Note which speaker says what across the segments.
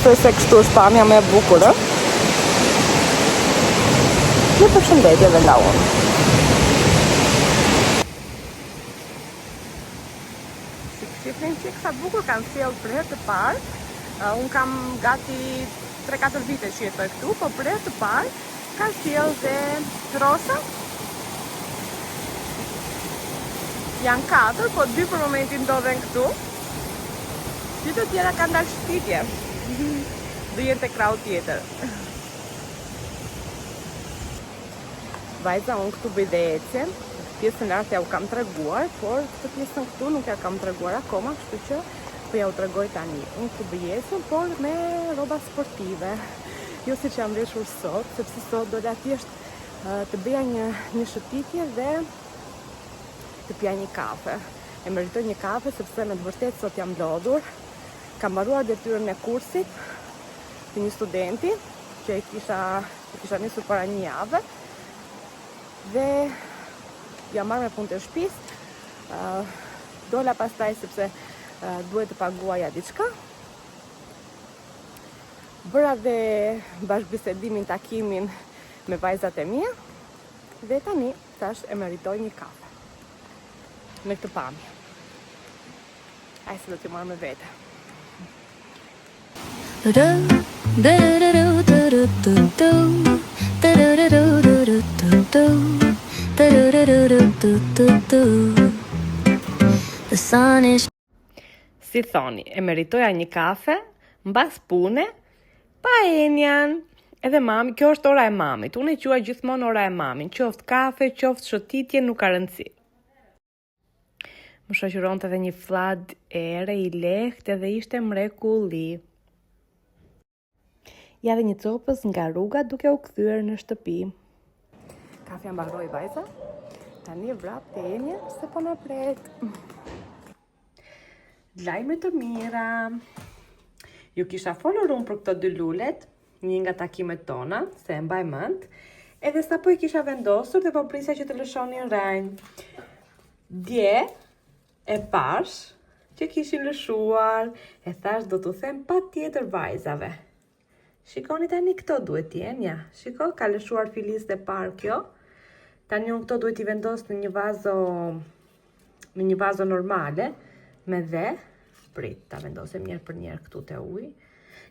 Speaker 1: Besoj se kështu është pamja më e bukur, ë? Një përshëndetje dhe nga unë. Shifrin që kësa bukur kanë sjellë për herë të parë. Unë kam gati 3-4 vite që jetoj këtu, po për herë të parë kanë sjellë dhe rosa. Janë 4, po 2 për momentin ndodhen këtu. 2 të tjera kanë dalë shpitje. Do jenë të krau tjetër. Vajza, unë këtu bëj dhe ecje. Pjesën lartë ja u kam treguar, por këtë pjesën këtu nuk ja kam treguar akoma, kështu që po ja u tregoj tani. Unë këtu bëj ecje, por me rroba sportive. Jo si që jam veshur sot, sepse sot do thjesht të bëja një shëtitje dhe të pja një kafe. E meritoj një kafe sepse me të vërtet sot jam lodhur. Kam mbaruar detyrën e kursit të një studenti që e kisha nisur para një jave dhe jam marrë me punë të shtëpisë. Dola pastaj sepse duhet të paguaja diçka. Bëra dhe bashkëbisedimin, takimin me vajzat e mia dhe tani tash e meritoj një kafe. Me këtë pamje. Ajse do t'ju marrë me vete. Si thoni, e meritoja një kafe, mbas pune, pa enjan. Edhe mami, kjo është ora e mamit. Unë e quaj gjithmonë ora e mamin. Qoftë kafe, qoftë shëtitje, nuk ka rëndësi. Më shoqëronte edhe një flad ere i lehtë dhe ishte mrekulli. Ja dhe një copës nga rruga duke u kthyer në shtëpi. Kafja mbaroi vajza. Tani vrap të enje se po na pret. Lajme të mira. Ju kisha folur unë për këto 2 lulet, një nga takimet tona, se e mbaj mend, edhe sapo i kisha vendosur dhe po prisja që të lëshonin rrenj. Dje e pash që kishin lëshuar, e thash do t'u them patjetër vajzave. Shikoni tani këto duhet t'jenë, ja. Shiko, ka lëshuar filiste parë kjo. Tani unë këto duhet t'i vendos në një vazo normale, me dhe, prit, ta vendosem njerë për njerë këtu te ujë.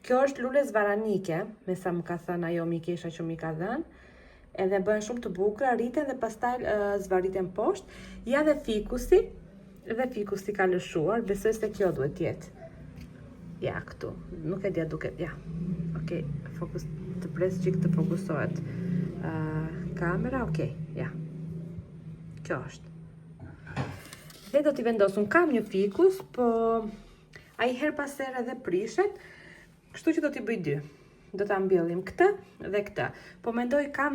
Speaker 1: Kjo është lule zvaranike, me sa më ka thënë ajo mikesha që mi ka dhënë, edhe bëhen shumë të bukura, rriten dhe pastaj zvariten poshtë. Ja dhe fikusi ka lëshuar, besoj se kjo duhet t'jetë. Ja, këtu, nuk e dja duket, ja. Okej, fokus, të pres që të fokusohet kamera, okej, ja. Kjo është. Dhe do t'i vendosun, kam një fikus, po a i her pas here dhe prishet, kështu që do t'i bëj 2. Do t'a mbjellim këtë dhe këtë. Po mendoj kam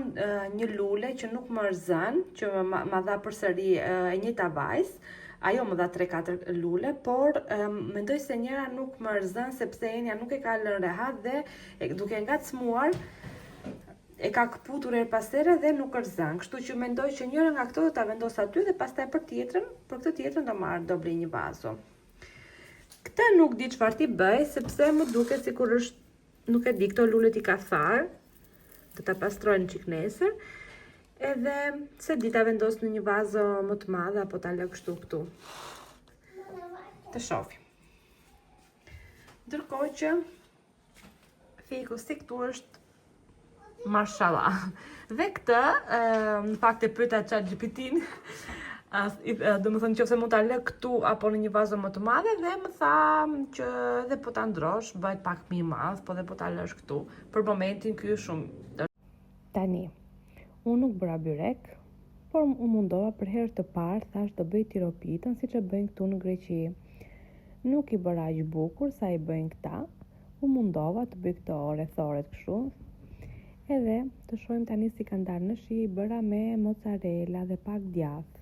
Speaker 1: një lule që nuk më rëzën, që ma dha përsëri e njëjta vajzë. Ajo më dha 3-4 lule, por mendoj se njëra nuk më rëzën sepse enja nuk e ka lënë rehat dhe duke ngacmuar e ka këputur her pas here dhe nuk rëzën. Kështu që mendoj që njëra nga këto do t'a vendos aty dhe pastaj për këtë tjetrën do blej një vazo. Këtë nuk di çfarë t'i bëj sepse më duket sikur është, nuk e di, këto lulet i ka tharë, do t'a pastrojnë çik nesër. Edhe se di t'a vendos në një vazo më të madhe apo t'a lë kështu këtu. Të shohim. Ndërkohë që fikusi këtu është mashallah. Dhe këtë, në fakt e pyeta ChatGPT-n, domethënë nëse mund ta lë këtu apo në një vazo më të madhe dhe më tha që edhe po ta ndrosh, bëhet pak më i madh, po dhe po ta lësh këtu. Për momentin ky është shumë. Tani unë nuk bëra byrek, por u mundova për herë të parë, thash do bëj tiropitën siç e bëjnë këtu në Greqi. Nuk i bëra aq bukur sa i bëjnë këta. U mundova të bëj këto rrethoret kështu. Edhe të shohim tani si kanë dalë në shi, bëra me mozzarella dhe pak djath.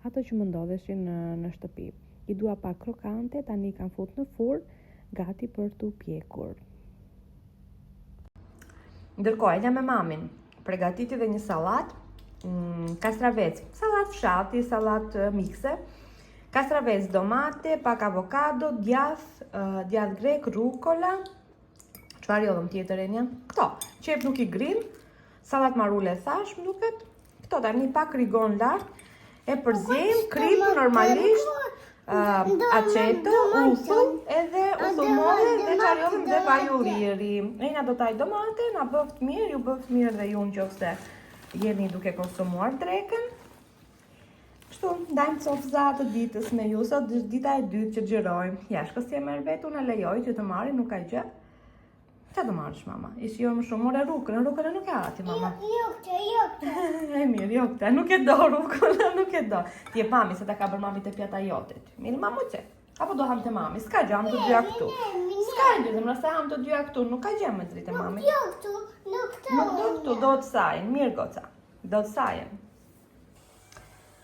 Speaker 1: Ato që më ndodheshin në shtëpi. I dua pak krokante, tani kanë fut në furrë, gati për t'u pjekur. Ndërkohë, ela me mamin përgatiti dhe një sallat, kastravec, sallat fshati, sallat mikse, kastravec, domate, pak avokado, djath grek, rukola, Çfarë jodhëm tjetër Enja? Këto, qep nuk i grill, sallat marule thash, më duket. Këto tani pak rigon lart, e përzim, krip normalisht, aceto, uthull, edhe uthullmore dhe çfarë jodhëm dhe vaj ulliri. Enja do taj domate, na bëft mirë, ju bëft mirë dhe ju nëse jeni duke konsumuar drekën. Kështu, ndajmë copza të ditës me ju, sot dita e dytë që xhirojmë. Ja, shko si e merr vetë, unë lejoj që të marri, nuk ka gjë. Qa do marrësh, mama? Ishi jo më shumë, more rukën nuk e hati, mama.
Speaker 2: Jokte.
Speaker 1: E mirë, jokte, nuk e do rukën, nuk e do. Ti e mami se ta ka bërë mami të pjata jotet. Mirë, mamu që? Apo do ham të mami? S'ka gjë, ham të dyja këtu. S'ka gjë, dhe mërëse ham të dyja këtu, nuk ka gjë me dritë mami. Nuk këtu, do të sajnë, mirë goca, do të sajnë.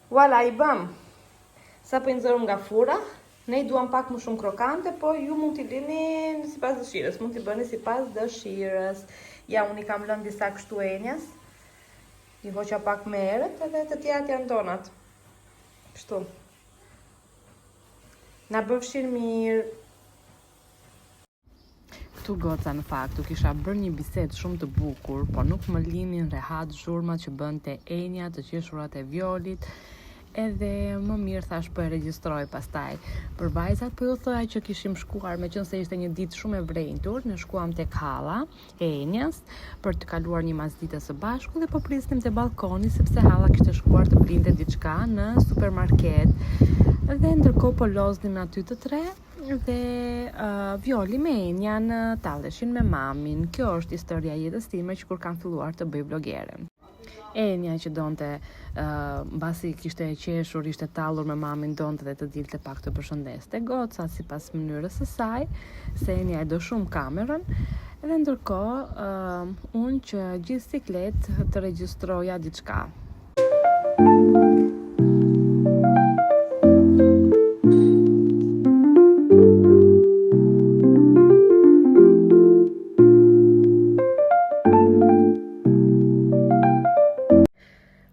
Speaker 1: Voilà, i bëm. Sa po i nxorëm nga fura, ne i duam pak më shumë krokante, po ju mund t'i lini sipas dëshirës, mund t'i bëni sipas dëshirës. Ja, unë i kam lënë disa kështu Enjas, i hoqa pak me erët edhe të tjerat janë donat. Kështu. Na bëfshin mirë. Këtu goca në faktu kisha bërë një bisedë shumë të bukur, po nuk më linin rehat zhurmat që bënte Enja, të qeshurat e Violit, edhe më mirë thash po e regjistroj pastaj. Për vajzat po ju thoja që kishim shkuar, meqense ishte një ditë shumë e vrenjtur, ne shkuam tek halla e Enjas për të kaluar një masditë së bashku dhe po prisnim te balkoni sepse halla kishte shkuar të blinte diçka në supermarket. Dhe ndërkohë po loznim aty të tre dhe Violi me Enjan talleshin me mamin. Kjo është historia e jetës time që kur kam filluar të bëj blogere. Enja që donte, mbasi kishte e qeshur, ishte tallur me mamin, donte dhe të dilte pak të përshëndeste goca sipas mënyrës së saj, se Enja e do shumë kamerën, edhe ndërkohë unë që gjithë siklet të regjistroja diçka.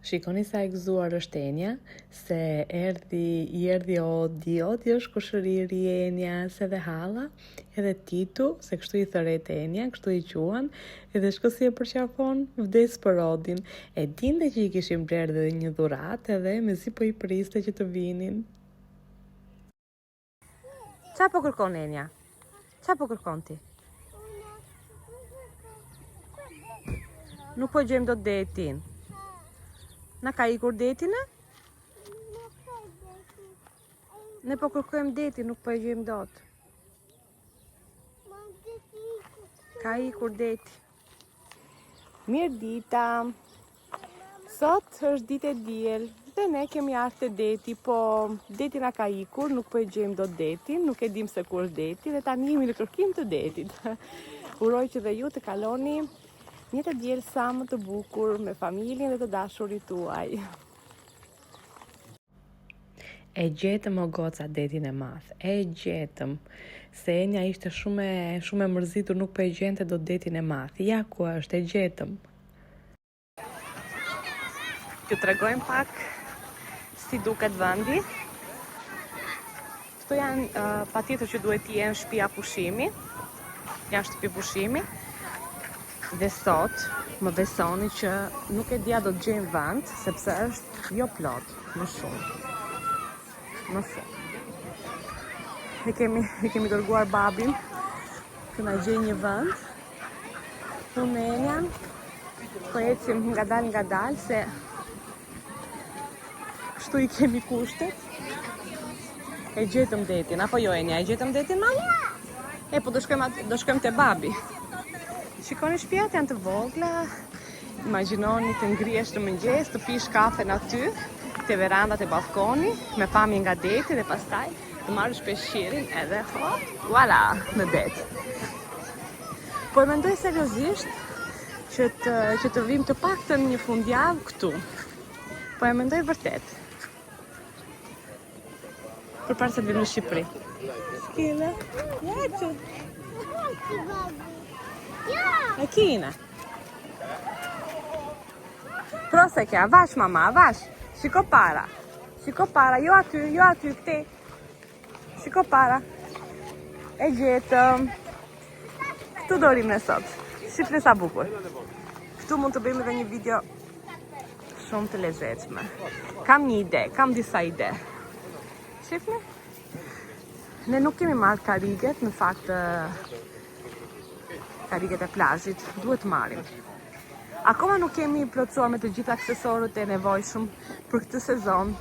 Speaker 1: Shikoni sa e gëzuar është Enja, se i erdhi Odi është kushëriri Enja, se dhe halla, edhe Titu, se kështu i thëret Enja, kështu i quan, edhe shko si e përqafon, vdes për Odin. E dinte që i kishim blerë dhe një dhurat, edhe me si po i priste që të vinin. Qa po kërkon Enja? Qa po kërkon ti? Nuk po gjem do detin. Na ka ikur detin, e? Ne po kërkojmë deti, nuk po e gjejmë dot. Ka ikur deti. Mirë dita. Sot është ditë e diel dhe ne kemi ardhur te deti, po deti na ka ikur, nuk po e gjejmë dot detin, nuk e dim se ku është deti dhe tani jemi në kërkim të detit. Uroj që dhe ju të kaloni një të diel sa më të bukur me familjen dhe të dashurit tuaj. E gjetëm o goca detin e madh, e gjetëm. Se Enja ishte shumë e mërzitur, nuk po e gjente do detin e madh. Ja ku është, e gjetëm. Ju tregojmë pak si duket vendi. Këto janë patjetër që duhet të jenë shtëpia pushimi. Janë shtëpi pushimi. Dhe sot më besoni që nuk e dia do të gjejmë vend, sepse është jo plot, më shumë. Më shumë. E kemi dërguar babin që na gjej një vend. Unë me Enjan po ecim ngadal se kështu i kemi kushtet. E gjetëm detin, apo jo Enja, e gjetëm detin mama? E po do shkojmë te babi. Shikoni shtëpiat janë të vogla, imagjinoni të ngrihesh në mëngjes, të pish kafen aty, te verandat e balkoni, me pamje nga deti dhe pastaj të marrësh peshqirin edhe hop, voilà, në det. Po e mendoj seriozisht që të vim të paktën një fundjavë këtu. Po e mendoj vërtet. Përpara se të vim në Shqipëri. Skile, ja që. E kina. Prosekja, vash mama, vash. Shiko para, jo aty, këti. Shiko para. E gjetëm. Këtu do rrim ne sot. Shifni sa bukur. Këtu mund të bëjmë edhe një video shumë të lezetshme. Kam një ide, kam disa ide. Shifni? Ne nuk kemi marrë kariget, në fakt kariget e plazhit, duhet marrim. Akoma nuk kemi plotësuar me të gjitha aksesorët e nevojshëm për këtë sezon.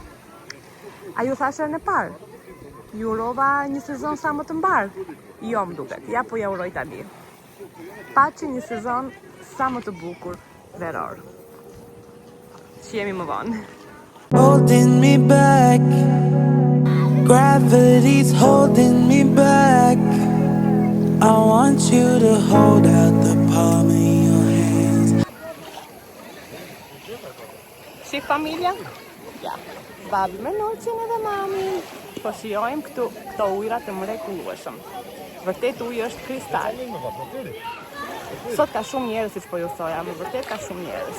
Speaker 1: A ju thashë në parë? Ju urova një sezon sa më të mbarë? Jo më duket, ja po ja uroj tani. Paçi një sezon sa më të bukur veror. Shihemi më vonë.
Speaker 2: Holding me back, gravity's holding me back. I want you to hold out the palm of your hands.
Speaker 1: Shih familja? Ja. Babi me noqin edhe mami. Po shijojmë këto ujra të mrekullueshëm. Vërtet uji është kristal. Sot ka shumë njerëz, siç po ju thoja, më vërtet ka shumë njerëz.